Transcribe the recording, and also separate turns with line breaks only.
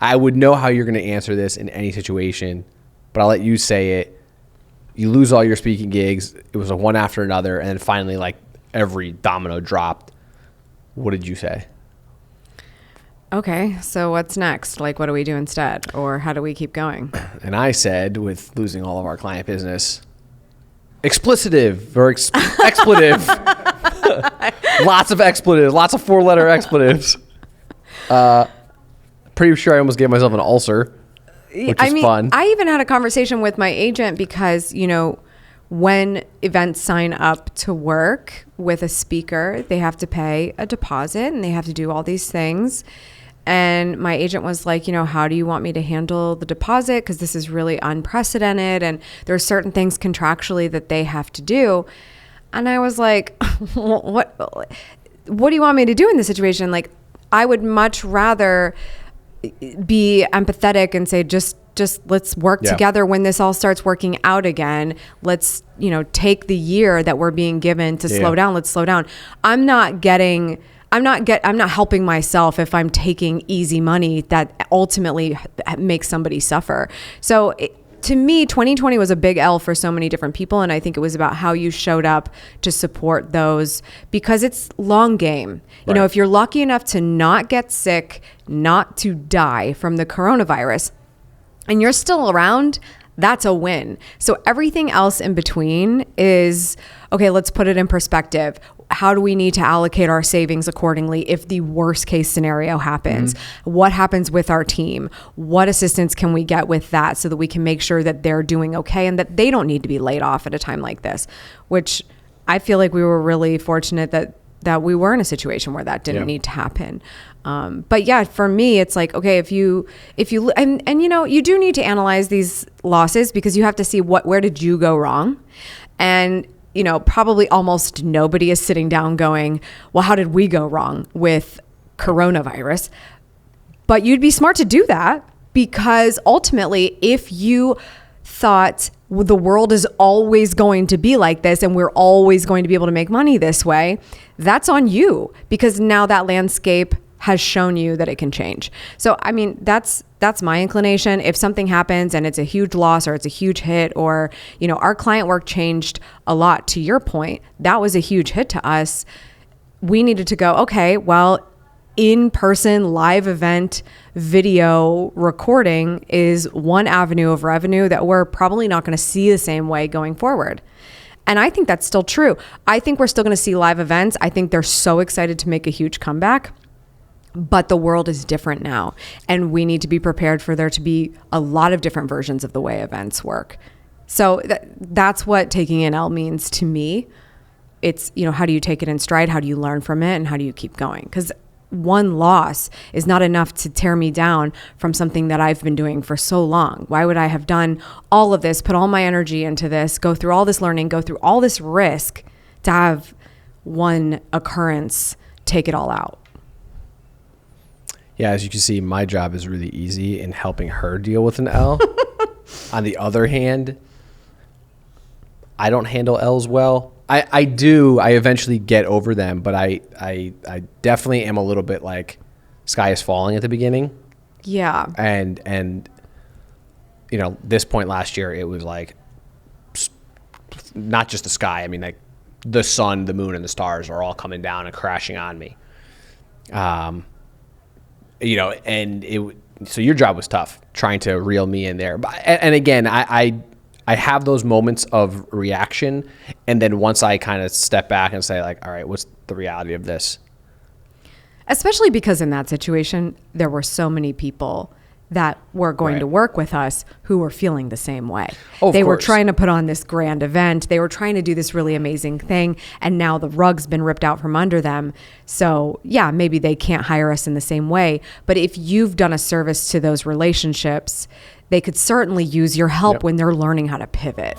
I would know how you're going to answer this in any situation, but I'll let you say it. You lose all your speaking gigs. It was a one after another. And then finally, like, every domino dropped. What did you say?
Okay, so what's next? Like, what do we do instead? Or how do we keep going?
And I said, with losing all of our client business, explicitive or expletive. Lots of expletives, lots of 4-letter expletives. Pretty sure I almost gave myself an ulcer, which is fun.
I even had a conversation with my agent because, you know, when events sign up to work with a speaker, they have to pay a deposit and they have to do all these things. And my agent was like, you know, how do you want me to handle the deposit? Because this is really unprecedented. And there are certain things contractually that they have to do. And I was like, what do you want me to do in this situation? Like, I would much rather be empathetic and say, just let's work together when this all starts working out again. Let's, you know, take the year that we're being given to slow down. Let's slow down. I'm not helping myself if I'm taking easy money that ultimately makes somebody suffer. So to me, 2020 was a big L for so many different people. And I think it was about how you showed up to support those, because it's long game. You know, if you're lucky enough to not get sick, not to die from the coronavirus, and you're still around, that's a win. So everything else in between is, okay, let's put it in perspective. How do we need to allocate our savings accordingly if the worst case scenario happens? Mm-hmm. What happens with our team? What assistance can we get with that so that we can make sure that they're doing okay and that they don't need to be laid off at a time like this? Which I feel like we were really fortunate that we were in a situation where that didn't need to happen. But yeah, for me, it's like, okay, if you, and you know, you do need to analyze these losses because you have to see where did you go wrong? And, you know, probably almost nobody is sitting down going, well, how did we go wrong with coronavirus? But you'd be smart to do that, because ultimately, if you thought the world is always going to be like this and we're always going to be able to make money this way, that's on you, because now that landscape has shown you that it can change. So, I mean, that's my inclination. If something happens and it's a huge loss or it's a huge hit, or, you know, our client work changed a lot, to your point, that was a huge hit to us. We needed to go, okay, well, in-person live event video recording is one avenue of revenue that we're probably not going to see the same way going forward. And I think that's still true. I think we're still going to see live events. I think they're so excited to make a huge comeback. But the world is different now, and we need to be prepared for there to be a lot of different versions of the way events work. So that's what taking an L means to me. It's, you know, how do you take it in stride? How do you learn from it? And how do you keep going? Because one loss is not enough to tear me down from something that I've been doing for so long. Why would I have done all of this, put all my energy into this, go through all this learning, go through all this risk to have one occurrence take it all out?
Yeah, as you can see, my job is really easy in helping her deal with an L. On the other hand, I don't handle L's well. I do. I eventually get over them, but I definitely am a little bit like sky is falling at the beginning.
Yeah.
And you know, this point last year, it was like not just the sky. I mean, like the sun, the moon, and the stars are all coming down and crashing on me. You know, and so your job was tough trying to reel me in there. And again, I have those moments of reaction. And then once I kind of step back and say like, all right, what's the reality of this?
Especially because in that situation, there were so many people that were going to work with us who were feeling the same way. They were trying to put on this grand event. They were trying to do this really amazing thing. And now the rug's been ripped out from under them. So yeah, maybe they can't hire us in the same way. But if you've done a service to those relationships, they could certainly use your help when they're learning how to pivot.